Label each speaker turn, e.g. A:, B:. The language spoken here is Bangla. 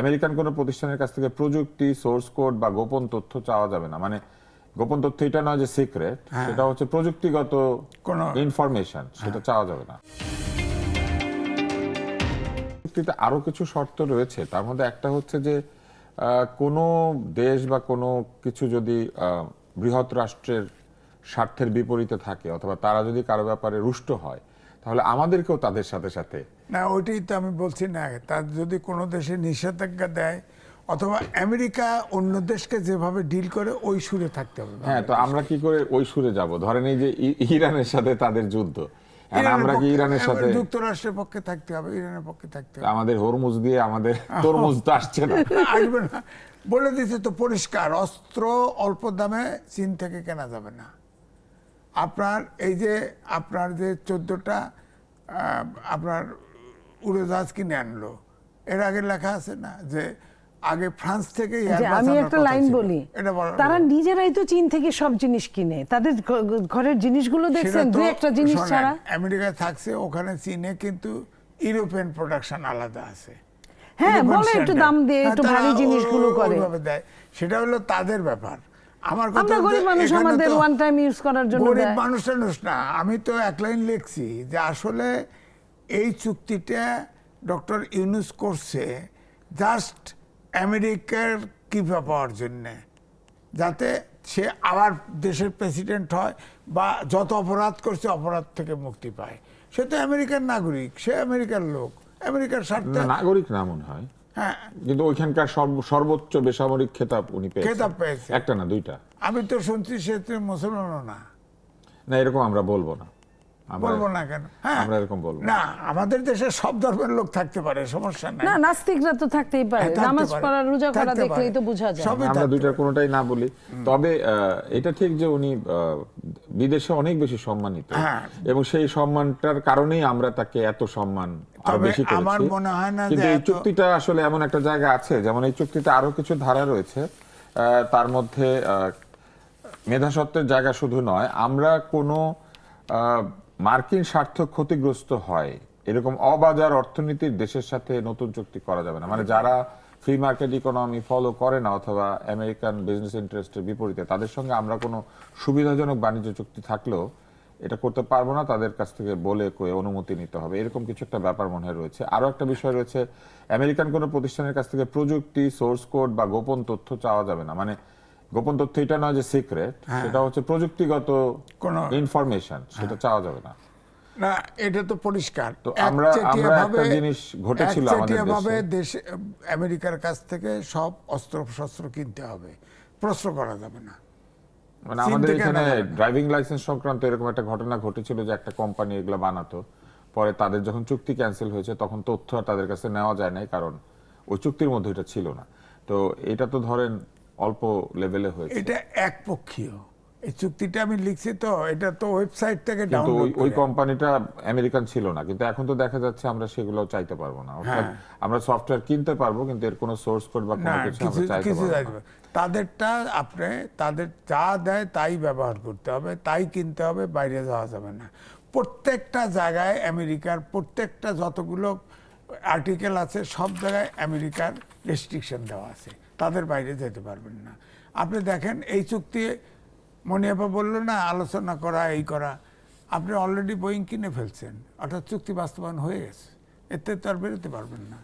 A: আমেরিকান কোনো প্রতিষ্ঠানের কাছ থেকে প্রযুক্তি, সোর্স কোড বা গোপন তথ্য চাওয়া যাবে না। মানে গোপন তথ্য এটা নয় যে সিক্রেট, সেটা হচ্ছে প্রযুক্তিগত কোনো ইনফরমেশন, সেটা চাওয়া যাবে না। চুক্তিতে আরো কিছু শর্ত রয়েছে, তার মধ্যে একটা হচ্ছে যে কোনো দেশ বা কোনো কিছু যদি বৃহৎ রাষ্ট্রের স্বার্থের বিপরীতে থাকে অথবা তারা যদি কারো ব্যাপারে রুষ্ট হয়, তাহলে আমাদেরকেও তাদের সাথে সাথে
B: না, ওইটাই তো আমি বলছি না, তার যদি কোনো দেশে নিষেধাজ্ঞা দেয় অথবা আমেরিকা অন্য দেশকে যেভাবে ডিল করে ওই সুরে থাকতে হবে।
A: হ্যাঁ, তো আমরা কি করে ওই সুরে যাব? ধরেন এই যে ইরানের সাথে তাদের যুদ্ধ, আমরা কি ইরানের সাথে
B: যুক্তরাষ্ট্রের পক্ষে থাকতে হবে, ইরানের পক্ষে থাকতে হবে?
A: আমাদের হরমুজ দিয়ে আমাদের তরমুজ তো আসছে না,
B: আসবে না। বলে দিতে তো পরিষ্কার, অস্ত্র অল্প দামে চীন থেকে কেনা যাবে না। আপনার এই যে আপনার যে 14টা আপনার উড়োজাহাজ কিনে আনলো, এর আগে লেখা আছে না যে আগে ফ্রান্স থেকে
C: আমি একটা লাইন বলি, তারা নিজেরাই তো চীন থেকে সব জিনিস কিনে, তাদের ঘরের জিনিসগুলো দেখছেন, দুই একটা জিনিস ছাড়া।
B: আমেরিকায় থাকছে, ওখানে চীনে কিন্তু ইউরোপিয়ান প্রোডাকশন আলাদা আছে।
C: হ্যাঁ, বলে একটু দাম দিয়ে একটু ভারী জিনিসগুলো করে
B: দেয়, সেটা হলো তাদের ব্যাপার। আমার কথা,
C: আমরা গরিব মানুষ, আমাদের ওয়ান টাইম ইউজ করার জন্য
B: গরিব মানুষ না। আমি তো এক লাইন লিখছি যে আসলে এই চুক্তিটা ডক্টর ইউনূস করছে জাস্ট আমেরিকার কৃপা পাওয়ার জন্যে, যাতে সে আবার দেশের প্রেসিডেন্ট হয় বা যত অপরাধ করছে অপরাধ থেকে মুক্তি পায়। সে তো আমেরিকার নাগরিক, সে আমেরিকার লোক, আমেরিকার স্বার্থে
A: নাগরিক না মনে হয়।
B: হ্যাঁ,
A: কিন্তু ওইখানকার সর্বোচ্চ বেসামরিক খেতাব উনি পেয়েছে, একটা না দুইটা।
B: আমি তো শুনছি সে মুসলমানও না।
A: না, এরকম আমরা বলবো না।
B: বলবো না কেন? হ্যাঁ,
A: আমরা এরকম বলবো
B: না। আমাদের দেশে সব ধর্মের লোক থাকতে পারে, সমস্যা নাই।
C: না, নাস্তিকরা তো থাকতেই পারে, নামাজ পড়া রোজা করা দেখলেই তো বোঝা যায়।
A: আমরা দুইটার কোনোটাই না বলি। তবে এটা ঠিক যে উনি বিদেশে অনেক বেশি সম্মানিত, এবং সেই সম্মানটার কারণেই আমরা তাকে এত সম্মান আরো বেশি করেছি।
B: আমার মনে হয় না
A: কিন্তু এই চুক্তিটা আসলে এমন একটা জায়গা আছে, যেমন এই চুক্তিতে আরো কিছু ধারা রয়েছে, তার মধ্যে মেধাস্বত্বের জায়গা শুধু নয়, আমরা কোনো মার্কিন স্বার্থ ক্ষতিগ্রস্ত হয় এরকম অবাজার অর্থনীতির দেশের সাথে নতুন চুক্তি করা যাবে না। মানে যারা ফ্রি মার্কেট ইকোনমি ফলো করে না অথবা আমেরিকান বিজনেস ইন্টারেস্টের বিপরীতে, তাদের সঙ্গে আমরা কোনো সুবিধাজনক বাণিজ্য চুক্তি থাকলেও এটা করতে পারবো না, তাদের কাছ থেকে বলে কয়ে অনুমতি নিতে হবে, এরকম কিছু একটা ব্যাপার মনে হয় রয়েছে। আরো একটা বিষয় রয়েছে, আমেরিকান কোনো প্রতিষ্ঠানের কাছ থেকে প্রযুক্তি, সোর্স কোড বা গোপন তথ্য চাওয়া যাবে না। মানে গোপন তথ্য এটা নয় যে সিক্রেট, সেটা হচ্ছে প্রযুক্তিগত কোনো ইনফরমেশন, সেটা চাওয়া যাবে না।
B: না, এটা তো পরিষ্কার।
A: তো আমরা একটা জিনিস ঘটেছিল আমাদের
B: দেশে, আমেরিকার কাছ থেকে সব অস্ত্র কিনতে হবে, প্রশ্ন করা যাবে না।
A: মানে আমাদের এখানে ড্রাইভিং লাইসেন্স সংক্রান্ত এরকম একটা ঘটনা ঘটেছিল যে একটা কোম্পানি এগুলো বানাতো, পরে তাদের যখন চুক্তি ক্যান্সেল হয়েছে তখন তথ্য আর তাদের কাছে নেওয়া যায় নাই, কারণ ওই চুক্তির মধ্যে এটা ছিল না। তো এটা তো ধরেন অল্প লেভেলে হয়েছে, এটা
B: একপক্ষীয়। এই চুক্তিটা আমি লিখছি, তো এটা তো ওয়েবসাইট থেকে ডাউনলোড
A: ওই কোম্পানিটা আমেরিকান ছিল না, কিন্তু এখন তো দেখা যাচ্ছে আমরা সেগুলো চাইতে পারবো না। অর্থাৎ আমরা সফটওয়্যার কিনতে পারবো, কিন্তু এর কোনো সোর্স কোড বা কোনো কিছু আমরা চাইতে পারবো না।
B: তাদেরটা আপনি তাদের যা দেয় তাই ব্যবহার করতে হবে, তাই কিনতে হবে, বাইরে যাওয়া যাবে না। প্রত্যেকটা জায়গায় আমেরিকার প্রত্যেকটা যতগুলো আর্টিকেল আছে সব জায়গায় আমেরিকার রেস্ট্রিকশন দেওয়া আছে, তাদের বাইরে যেতে পারবেন না। আপনি দেখেন এই চুক্তি মনিয়াপা বললো না আলোচনা করা, এই করা, আপনি অলরেডি বোয়িং কিনে ফেলছেন, অর্থাৎ চুক্তি বাস্তবায়ন হয়ে গেছে, এতে তো আর বেরোতে পারবেন না।